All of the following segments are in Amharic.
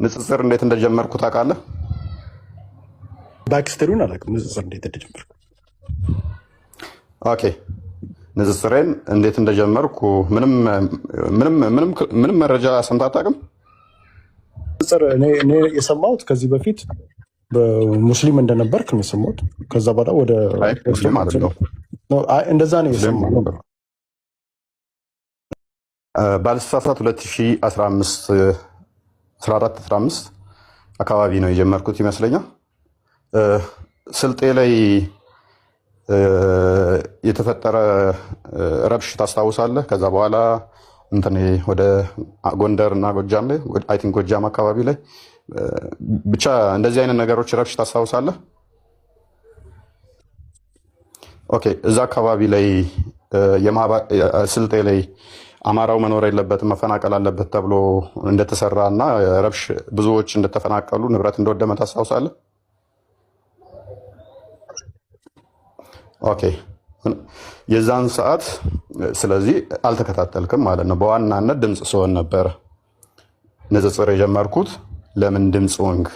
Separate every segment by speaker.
Speaker 1: ንጽጽር እንዴት እንደጀመርኩ ታውቃለህ?
Speaker 2: ባክስተሪውን አላውቅም። ንጽጽር እንዴት እንደጀመርኩ።
Speaker 1: ኦኬ፣ ንጽጽሬን እንዴት እንደጀመርኩ ምንም መረጃ ሰምተህ አታውቅም?
Speaker 2: ንጽጽር እኔ የሰማሁት ከዚህ በፊት በሙስሊም እንደነበርክ ነው የሰማሁት። ከዛ በኋላ ወደ
Speaker 1: ሙስሊም ማለት ነው
Speaker 2: እንደዛ ነው የሰማሁት።
Speaker 1: ባልሳሳት 2015 አካባቢ ነው የጀመርኩት ይመስለኛል። ስልጤ ላይ የተፈጠረ ረብሽ ታስታውሳለህ? ከዛ በኋላ እንትን ወደ ጎንደር እና ጎጃም ላይ አይ ቲንክ ጎጃም አካባቢ ላይ ብቻ እንደዚህ አይነት ነገሮች ረብሽ ታስታውሳለህ? ኦኬ፣ እዛ አካባቢ ላይ ስልጤ ላይ አማራው መኖር የለበትም መፈናቀል አለበት ተብሎ እንደተሰራ እና ረብሽ ብዙዎች እንደተፈናቀሉ ንብረት እንደወደመ ታስታውሳለህ? ኦኬ፣ የዛን ሰዓት ስለዚህ አልተከታተልክም ማለት ነው። በዋናነት ድምፅ ስሆን ነበረ ንጽጽር የጀመርኩት። ለምን ድምፅ ሆንክ?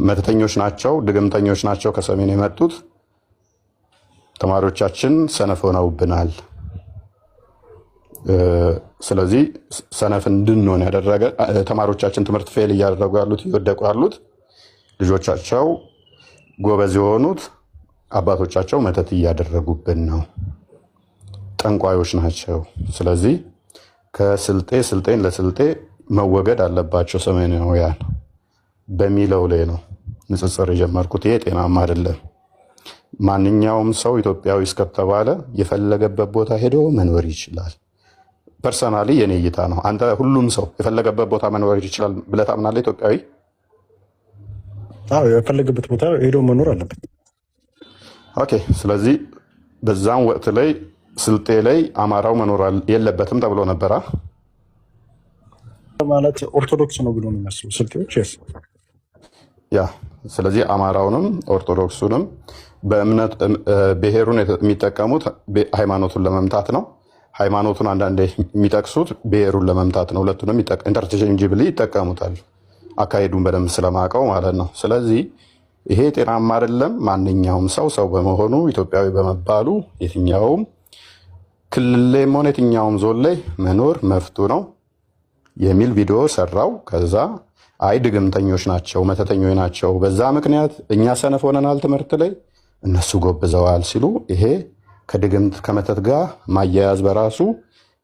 Speaker 1: መተተኞች ናቸው፣ ድግምተኞች ናቸው ከሰሜን የመጡት ተማሪዎቻችን ሰነፍ ሆነውብናል። ስለዚህ ሰነፍ እንድንሆን ያደረገ ተማሪዎቻችን ትምህርት ፌል እያደረጉ ያሉት እየወደቁ ያሉት ልጆቻቸው ጎበዝ የሆኑት አባቶቻቸው መተት እያደረጉብን ነው፣ ጠንቋዮች ናቸው። ስለዚህ ስልጤን ለስልጤ መወገድ አለባቸው ሰሜናውያን በሚለው ላይ ነው ንጽጽር የጀመርኩት። ይሄ ጤናማ አይደለም። ማንኛውም ሰው ኢትዮጵያዊ እስከተባለ የፈለገበት ቦታ ሄዶ መኖር ይችላል። ፐርሰናሊ የኔ እይታ ነው። አንተ ሁሉም ሰው የፈለገበት ቦታ መኖር ይችላል ብለህ ታምናለህ? ኢትዮጵያዊ
Speaker 2: የፈለገበት ቦታ ሄዶ መኖር አለበት።
Speaker 1: ኦኬ። ስለዚህ በዛም ወቅት ላይ ስልጤ ላይ አማራው መኖር የለበትም ተብሎ ነበራ
Speaker 2: ማለት ኦርቶዶክስ ነው ብሎ ነው የሚያስቡ ስልጤዎች።
Speaker 1: ያ ስለዚህ አማራውንም ኦርቶዶክሱንም በእምነት ብሔሩን የሚጠቀሙት ሃይማኖቱን ለመምታት ነው። ሃይማኖቱን አንዳንዴ የሚጠቅሱት ብሔሩን ለመምታት ነው። ሁለቱንም ኢንተርቼንጅብሊ ይጠቀሙታል። አካሄዱን በደንብ ስለማውቀው ማለት ነው። ስለዚህ ይሄ ጤናማ አይደለም። ማንኛውም ሰው በመሆኑ ኢትዮጵያዊ በመባሉ የትኛውም ክልል ላይም ሆነ የትኛውም ዞን ላይ መኖር መፍቱ ነው የሚል ቪዲዮ ሰራው። ከዛ አይ ድግምተኞች ናቸው፣ መተተኞች ናቸው፣ በዛ ምክንያት እኛ ሰነፍ ሆነናል ትምህርት ላይ እነሱ ጎብዘዋል ሲሉ ይሄ ከድግምት ከመተት ጋር ማያያዝ በራሱ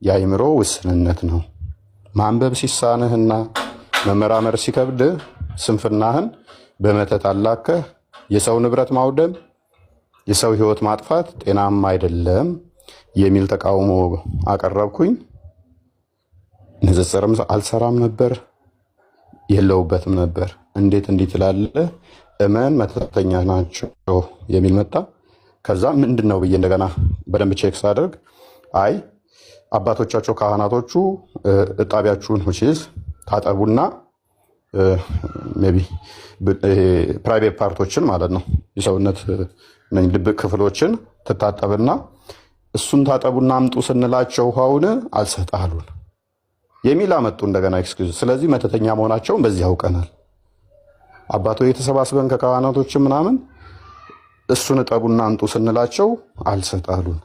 Speaker 1: የአይምሮ ውስንነት ነው። ማንበብ ሲሳንህና መመራመር ሲከብድ ስንፍናህን በመተት አላከህ የሰው ንብረት ማውደም፣ የሰው ሕይወት ማጥፋት ጤናማ አይደለም የሚል ተቃውሞ አቀረብኩኝ። ንጽጽርም አልሰራም ነበር፣ የለውበትም ነበር። እንዴት እንዲህ ትላለህ? እመን መተተኛ ናቸው የሚል መጣ። ከዛ ምንድን ነው ብዬ እንደገና በደንብ ቼክ ሳደርግ አይ አባቶቻቸው ካህናቶቹ እጣቢያችሁን ውጪስ ታጠቡና ሜይ ቢ ፕራይቬት ፓርቶችን ማለት ነው የሰውነት ድብቅ ክፍሎችን ትታጠብና እሱን ታጠቡና አምጡ ስንላቸው ውሃውን አልሰጣሉን የሚል አመጡ እንደገና ኤክስኪውዝ። ስለዚህ መተተኛ መሆናቸውን በዚህ ያውቀናል። አባቶ የተሰባስበን ከካህናቶች ምናምን እሱን እጠቡና አምጡ ስንላቸው አልሰጣሉን።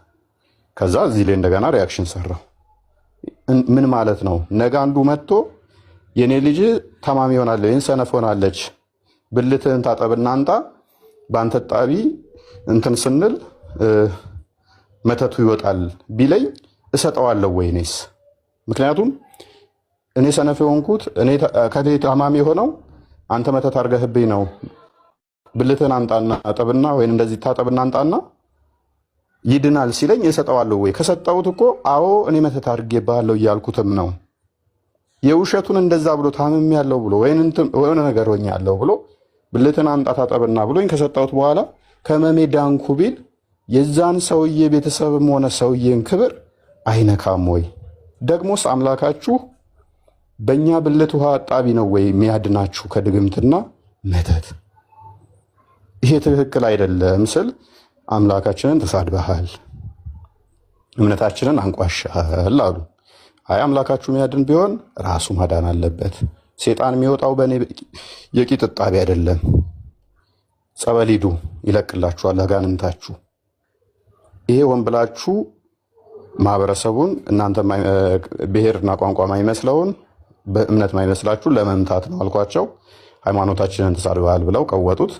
Speaker 1: ከዛ እዚህ ላይ እንደገና ሪያክሽን ሰራው። ምን ማለት ነው? ነገ አንዱ መጥቶ የኔ ልጅ ታማሚ ሆናለች ወይም ሰነፍ ሆናለች ብልትህን ታጠብና አንጣ በአንተ ጣቢ እንትን ስንል መተቱ ይወጣል ቢለኝ እሰጠዋለሁ ወይ እኔስ? ምክንያቱም እኔ ሰነፍ የሆንኩት እኔ ከቴ ታማሚ የሆነው አንተ መተት አድርገህብኝ ነው። ብልትህን አንጣና አጠብና ወይም እንደዚህ ታጠብና አንጣና ይድናል ሲለኝ እሰጠዋለሁ ወይ? ከሰጠሁት እኮ አዎ እኔ መተት አድርጌብሃለሁ እያልኩትም ነው። የውሸቱን እንደዛ ብሎ ታምም ያለው ብሎ ወይም ነገር ሆኛለሁ ብሎ ብልትህን አንጣ ታጠብና ብሎኝ ከሰጠሁት በኋላ ከመሜ ዳንኩ ቢል የዛን ሰውዬ ቤተሰብም ሆነ ሰውዬን ክብር አይነካም ወይ? ደግሞስ አምላካችሁ በእኛ ብልት ውሃ አጣቢ ነው ወይ የሚያድናችሁ ከድግምትና መተት? ይሄ ትክክል አይደለም ስል አምላካችንን ተሳድበሃል፣ እምነታችንን አንቋሻል አሉ። አይ አምላካችሁ የሚያድን ቢሆን ራሱ ማዳን አለበት። ሴጣን የሚወጣው በእኔ የቂጥ እጣቢ አይደለም። ጸበል ሂዱ ይለቅላችኋል አጋንንታችሁ። ይሄ ሆን ብላችሁ ማህበረሰቡን እናንተ ብሔርና ቋንቋ ማይመስለውን በእምነት ማይመስላችሁ ለመምታት ነው አልኳቸው። ሃይማኖታችንን ተሳድበሃል ብለው ቀወጡት።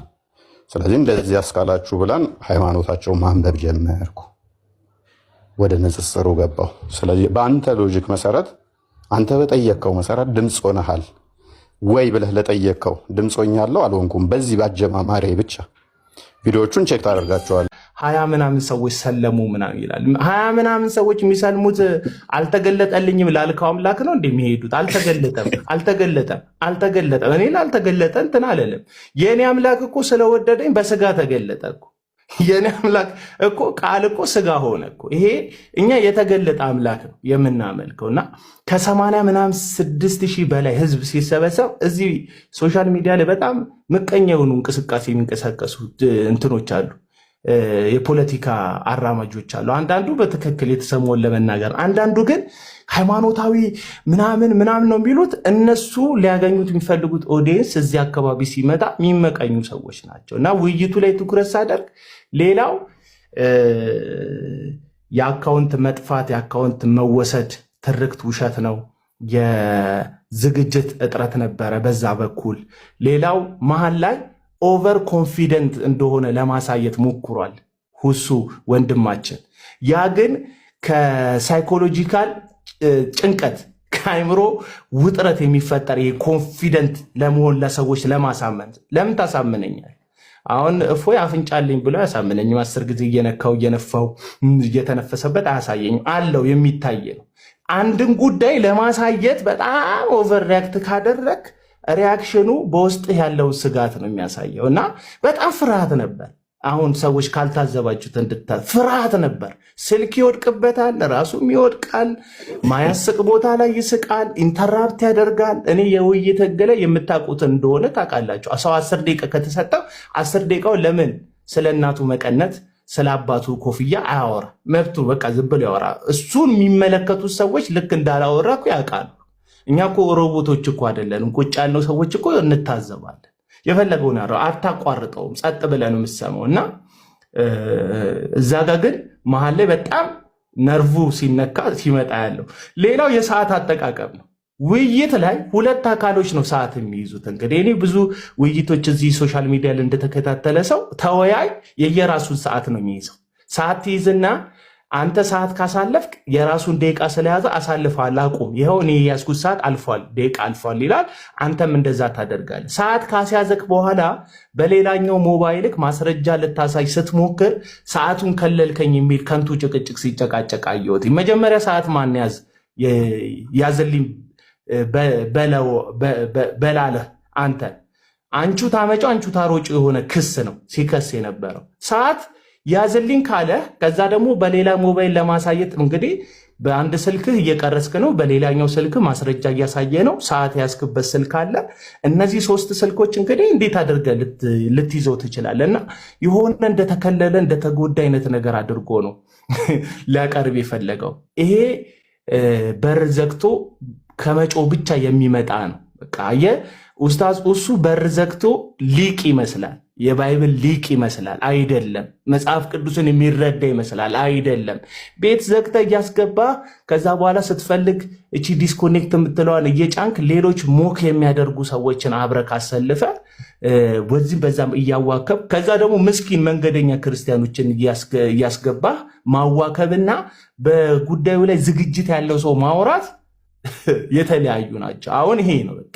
Speaker 1: ስለዚህ እንደዚህ ያስካላችሁ ብለን ሃይማኖታቸውን ማንበብ ጀመርኩ። ወደ ንጽጽሩ ገባው። ስለዚህ በአንተ ሎጂክ መሰረት አንተ በጠየቅከው መሰረት ድምፅ ሆነሃል ወይ ብለህ ለጠየቅከው ድምፅ ሆኛለሁ አልሆንኩም። በዚህ ባጀማማሬ ብቻ ቪዲዮዎቹን ቼክ ታደርጋቸዋል።
Speaker 3: 20 ምናምን ሰዎች ሰለሙ ምናምን ይላል። 20 ምናምን ሰዎች የሚሰልሙት አልተገለጠልኝም ላልከው አምላክ ነው እንደሚሄዱት። አልተገለጠም። እኔ ላልተገለጠ እንትን አለለም። የእኔ አምላክ እኮ ስለወደደኝ በስጋ ተገለጠ እኮ። የኔ አምላክ እኮ ቃል እኮ ስጋ ሆነ እኮ። ይሄ እኛ የተገለጠ አምላክ ነው የምናመልከው። እና ከ80 ምናምን 6000 በላይ ህዝብ ሲሰበሰብ እዚህ ሶሻል ሚዲያ ላይ በጣም ምቀኛ የሆኑ እንቅስቃሴ የሚንቀሳቀሱ እንትኖች አሉ፣ የፖለቲካ አራማጆች አሉ። አንዳንዱ በትክክል የተሰማውን ለመናገር፣ አንዳንዱ ግን ሃይማኖታዊ ምናምን ነው የሚሉት። እነሱ ሊያገኙት የሚፈልጉት ኦዲየንስ እዚህ አካባቢ ሲመጣ የሚመቀኙ ሰዎች ናቸው። እና ውይይቱ ላይ ትኩረት ሳደርግ ሌላው የአካውንት መጥፋት፣ የአካውንት መወሰድ ትርክት ውሸት ነው። የዝግጅት እጥረት ነበረ በዛ በኩል። ሌላው መሀል ላይ ኦቨር ኮንፊደንት እንደሆነ ለማሳየት ሞክሯል ሁሱ ወንድማችን። ያ ግን ከሳይኮሎጂካል ጭንቀት ከአይምሮ ውጥረት የሚፈጠር ኮንፊደንት ለመሆን ለሰዎች ለማሳመን። ለምን ታሳምነኛል? አሁን እፎይ አፍንጫልኝ ብሎ ያሳምነኝም 10 ጊዜ እየነካው እየነፋው እየተነፈሰበት አያሳየኝም አለው። የሚታይ ነው። አንድን ጉዳይ ለማሳየት በጣም ኦቨር ሪያክት ካደረግ ሪያክሽኑ በውስጥ ያለውን ስጋት ነው የሚያሳየው። እና በጣም ፍርሃት ነበር። አሁን ሰዎች ካልታዘባችሁት ፍርሃት ነበር። ስልክ ይወድቅበታል፣ ራሱም ይወድቃል፣ ማያስቅ ቦታ ላይ ይስቃል፣ ኢንተራፕት ያደርጋል። እኔ የውይይት ህግ ላይ የምታውቁት እንደሆነ ታውቃላችሁ። ሰው 10 ደቂቃ ከተሰጠው 10 ደቂቃው ለምን ስለ እናቱ መቀነት ስለ አባቱ ኮፍያ አያወራ? መብቱ በቃ ዝም ብሎ ያወራ። እሱን የሚመለከቱት ሰዎች ልክ እንዳላወራ እኮ ያውቃሉ። እኛ እኮ ሮቦቶች እኮ አይደለንም። ቁጭ ያልነው ሰዎች እኮ እንታዘባለን። የፈለገውን ያለው አታቋርጠውም፣ ጸጥ ብለን የምትሰማው። እና እዛ ጋ ግን መሀል ላይ በጣም ነርቭ ሲነካ ሲመጣ ያለው። ሌላው የሰዓት አጠቃቀም ነው። ውይይት ላይ 2 አካሎች ነው ሰዓት የሚይዙት። እንግዲህ እኔ ብዙ ውይይቶች እዚህ ሶሻል ሚዲያ ላይ እንደተከታተለ ሰው ተወያይ የየራሱን ሰዓት ነው የሚይዘው። ሰዓት ትይዝና አንተ ሰዓት ካሳለፍክ የራሱን ደቂቃ ስለያዘ አሳልፈዋል፣ አቁም፣ ይኸው እኔ የያዝኩት ሰዓት አልፏል፣ ደቂቃ አልፏል ይላል። አንተም እንደዛ ታደርጋለህ። ሰዓት ካስያዘክ በኋላ በሌላኛው ሞባይልክ ማስረጃ ልታሳይ ስትሞክር ሰዓቱን ከለልከኝ የሚል ከንቱ ጭቅጭቅ ሲጨቃጨቅ አየሁት። መጀመሪያ ሰዓት ማን ያዝልኝ በላለህ አንተ አንቹ ታመጫው አንቹ ታሮጩ የሆነ ክስ ነው ሲከስ የነበረው። ሰዓት ያዝልኝ ካለ ከዛ ደግሞ በሌላ ሞባይል ለማሳየት እንግዲህ በአንድ ስልክህ እየቀረስክ ነው፣ በሌላኛው ስልክ ማስረጃ እያሳየ ነው። ሰዓት ያስክበት ስልክ አለ። እነዚህ 3 ስልኮች እንግዲህ እንዴት አድርገህ ልትይዘው ትችላለህ? እና የሆነ እንደተከለለ እንደተጎዳ አይነት ነገር አድርጎ ነው ሊያቀርብ የፈለገው። ይሄ በር ዘግቶ ከመጮ ብቻ የሚመጣ ነው። በቃ ኡስታዝ እሱ በር ዘግቶ ሊቅ ይመስላል፣ የባይብል ሊቅ ይመስላል። አይደለም። መጽሐፍ ቅዱስን የሚረዳ ይመስላል። አይደለም። ቤት ዘግተ እያስገባ ከዛ በኋላ ስትፈልግ እቺ ዲስኮኔክት የምትለዋን እየጫንክ ሌሎች ሞክ የሚያደርጉ ሰዎችን አብረክ አሰልፈ በዚህም በዛም እያዋከብ ከዛ ደግሞ ምስኪን መንገደኛ ክርስቲያኖችን እያስገባ ማዋከብና በጉዳዩ ላይ ዝግጅት ያለው ሰው ማውራት የተለያዩ ናቸው። አሁን ይሄ ነው በቃ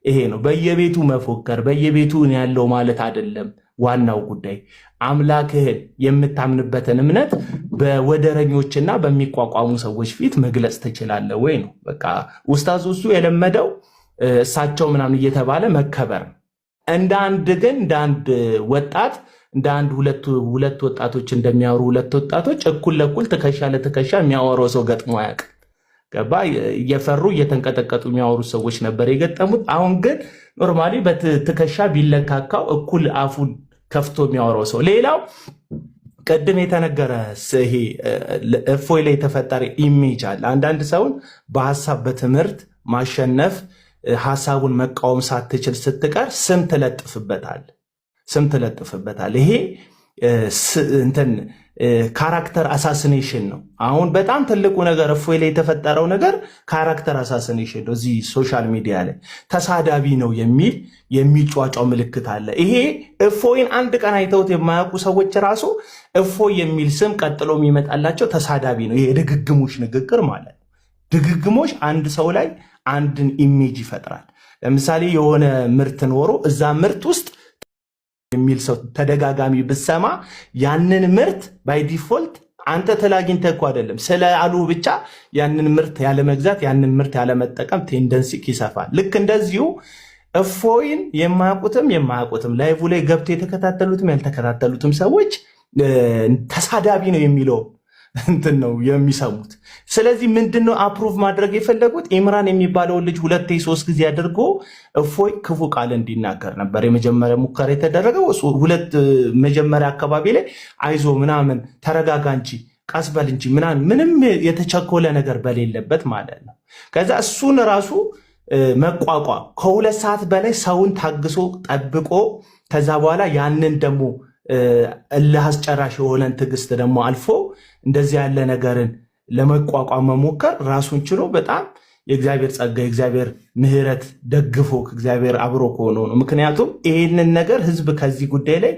Speaker 3: ይሄ ነው። በየቤቱ መፎከር በየቤቱ ያለው ማለት አይደለም። ዋናው ጉዳይ አምላክህን የምታምንበትን እምነት በወደረኞችና በሚቋቋሙ ሰዎች ፊት መግለጽ ትችላለህ ወይ ነው በቃ። ኡስታዝ እሱ የለመደው እሳቸው ምናምን እየተባለ መከበር እንደ አንድ ወጣት እንደ አንድ ሁለት ወጣቶች እንደሚያወሩ 2 ወጣቶች እኩል ለእኩል ትከሻ ለትከሻ የሚያወራው ሰው ገጥሞ አያውቅም። ገባ? እየፈሩ እየተንቀጠቀጡ የሚያወሩ ሰዎች ነበር የገጠሙት። አሁን ግን ኖርማሊ በትከሻ ቢለካካው እኩል አፉን ከፍቶ የሚያወራው ሰው። ሌላው ቅድም የተነገረ ይሄ እፎይ ላይ የተፈጠረ ኢሜጅ አለ። አንዳንድ ሰውን በሀሳብ በትምህርት ማሸነፍ ሀሳቡን መቃወም ሳትችል ስትቀር ስም ትለጥፍበታል። ይሄ እንትን ካራክተር አሳሲኔሽን ነው። አሁን በጣም ትልቁ ነገር እፎይ ላይ የተፈጠረው ነገር ካራክተር አሳሲኔሽን ነው። እዚህ ሶሻል ሚዲያ ላይ ተሳዳቢ ነው የሚል የሚጫጫው ምልክት አለ። ይሄ እፎይን አንድ ቀን አይተውት የማያውቁ ሰዎች ራሱ እፎይ የሚል ስም ቀጥሎ የሚመጣላቸው ተሳዳቢ ነው። ይሄ የድግግሞሽ ንግግር ማለት ነው። ድግግሞሽ አንድ ሰው ላይ አንድን ኢሜጅ ይፈጥራል። ለምሳሌ የሆነ ምርት ኖሮ እዛ ምርት ውስጥ የሚል ሰው ተደጋጋሚ ብሰማ ያንን ምርት ባይ ዲፎልት አንተ ተላጊንተህ እኮ አይደለም ስለ አሉ ብቻ ያንን ምርት ያለመግዛት ያንን ምርት ያለመጠቀም ቴንደንሲ ይሰፋል። ልክ እንደዚሁ እፎይን የማያውቁትም ላይቭ ላይ ገብቶ የተከታተሉትም ያልተከታተሉትም ሰዎች ተሳዳቢ ነው የሚለው እንትን ነው የሚሰሙት። ስለዚህ ምንድነው አፕሩቭ ማድረግ የፈለጉት? ኢምራን የሚባለውን ልጅ 2-3 ጊዜ አድርጎ እፎይ ክፉ ቃል እንዲናገር ነበር የመጀመሪያ ሙከራ የተደረገው። መጀመሪያ አካባቢ ላይ አይዞ ምናምን ተረጋጋ እንጂ ቀስበል እንጂ ምንም የተቸኮለ ነገር በሌለበት ማለት ነው። ከዛ እሱን ራሱ መቋቋም ከ2 ሰዓት በላይ ሰውን ታግሶ ጠብቆ ከዛ በኋላ ያንን ደግሞ እልህ አስጨራሽ የሆነን ትዕግስት ደግሞ አልፎ እንደዚህ ያለ ነገርን ለመቋቋም መሞከር ራሱን ችሎ በጣም የእግዚአብሔር ጸጋ የእግዚአብሔር ምሕረት ደግፎ ከእግዚአብሔር አብሮ ከሆነ ነው። ምክንያቱም ይህንን ነገር ህዝብ ከዚህ ጉዳይ ላይ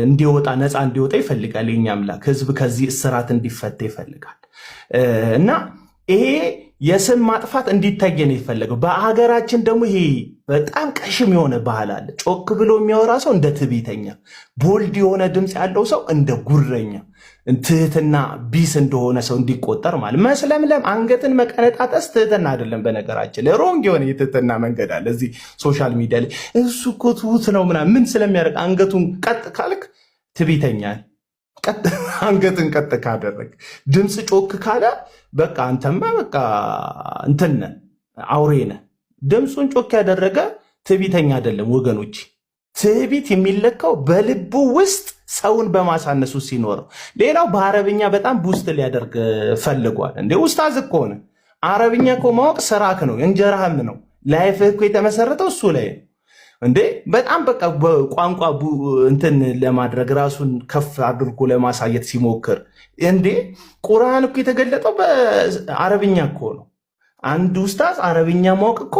Speaker 3: እንዲወጣ ነፃ እንዲወጣ ይፈልጋል። የኛ አምላክ ህዝብ ከዚህ እስራት እንዲፈታ ይፈልጋል እና ይሄ የስም ማጥፋት እንዲታይ ነው የፈለገው። በሀገራችን ደግሞ ይሄ በጣም ቀሽም የሆነ ባህል አለ። ጮክ ብሎ የሚያወራ ሰው እንደ ትዕቢተኛ፣ ቦልድ የሆነ ድምፅ ያለው ሰው እንደ ጉረኛ፣ ትህትና ቢስ እንደሆነ ሰው እንዲቆጠር ማለት መስለምለም፣ አንገትን መቀነጣጠስ ትህትና አይደለም። በነገራችን ላይ ሮንግ የሆነ የትህትና መንገድ አለ እዚህ ሶሻል ሚዲያ ላይ። እሱ እኮ ትሁት ነው ምናምን ምን ስለሚያደርግ አንገቱን ቀጥ ካልክ ትዕቢተኛ፣ አንገትን ቀጥ ካደረግ ድምፅ ጮክ ካለ በቃ አንተማ በቃ እንትን አውሬ ነህ። ድምፁን ጮክ ያደረገ ትዕቢተኛ አይደለም ወገኖች። ትዕቢት የሚለካው በልቡ ውስጥ ሰውን በማሳነሱ ሲኖረው። ሌላው በአረብኛ በጣም ቡስት ሊያደርግ ፈልጓል። እንደ ኡስታዝ እኮ ሆነ አረብኛ እኮ ማወቅ ስራክ ነው፣ እንጀራህም ነው። ላይፍህ እኮ የተመሰረተው እሱ ላይ ነው እንዴ። በጣም በቃ በቋንቋ እንትን ለማድረግ ራሱን ከፍ አድርጎ ለማሳየት ሲሞክር እንዴ ቁርአን እኮ የተገለጠው በአረብኛ እኮ ነው። አንድ ኡስታዝ አረብኛ ማወቅ እኮ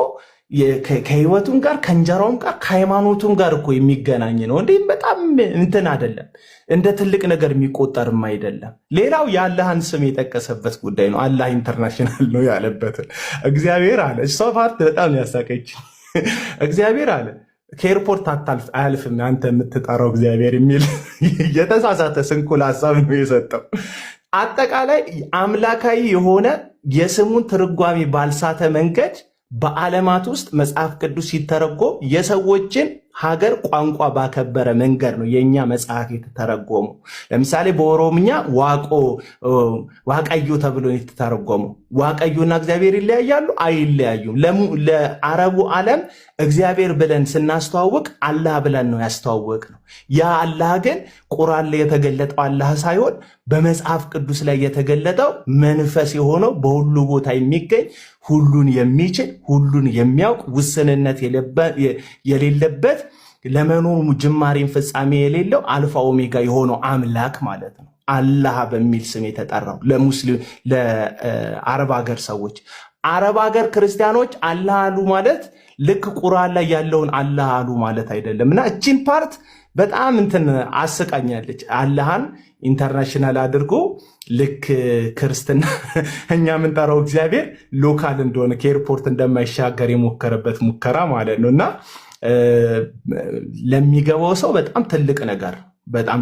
Speaker 3: ከህይወቱም ጋር ከእንጀራውም ጋር ከሃይማኖቱም ጋር እኮ የሚገናኝ ነው እንዴ። በጣም እንትን አይደለም፣ እንደ ትልቅ ነገር የሚቆጠርም አይደለም። ሌላው የአላህን ስም የጠቀሰበት ጉዳይ ነው። አላህ ኢንተርናሽናል ነው ያለበትን እግዚአብሔር አለ። እሷ ፓርት በጣም ያሳቀች። እግዚአብሔር አለ ከኤርፖርት አያልፍም አንተ የምትጠራው እግዚአብሔር የሚል የተሳሳተ ስንኩል ሀሳብ ነው የሰጠው። አጠቃላይ አምላካዊ የሆነ የስሙን ትርጓሜ ባልሳተ መንገድ በዓለማት ውስጥ መጽሐፍ ቅዱስ ሲተረጎም የሰዎችን ሀገር ቋንቋ ባከበረ መንገድ ነው የኛ መጽሐፍ የተተረጎመው። ለምሳሌ በኦሮምኛ ዋቀዩ ተብሎ የተተረጎመው። ዋቀዩና እግዚአብሔር ይለያያሉ? አይለያዩም። ለአረቡ ዓለም እግዚአብሔር ብለን ስናስተዋውቅ አላህ ብለን ነው ያስተዋወቅ ነው። ያ አላህ ግን ቁርአን ላይ የተገለጠው አላህ ሳይሆን በመጽሐፍ ቅዱስ ላይ የተገለጠው መንፈስ የሆነው በሁሉ ቦታ የሚገኝ ሁሉን የሚችል ሁሉን የሚያውቅ ውስንነት የሌለበት ለመኖሩ ጅማሬን ፍጻሜ የሌለው አልፋ ኦሜጋ የሆነው አምላክ ማለት ነው። አላህ በሚል ስም የተጠራው ለሙስሊም ለአረብ ሀገር ሰዎች፣ አረብ ሀገር ክርስቲያኖች አላህ አሉ ማለት ልክ ቁርአን ላይ ያለውን አላህ አሉ ማለት አይደለም። እና እቺን ፓርት በጣም እንትን አስቃኛለች። አላህን ኢንተርናሽናል አድርጎ ልክ ክርስትና እኛ የምንጠራው እግዚአብሔር ሎካል እንደሆነ ከኤርፖርት እንደማይሻገር የሞከረበት ሙከራ ማለት ነው። እና ለሚገባው ሰው በጣም ትልቅ ነገር በጣም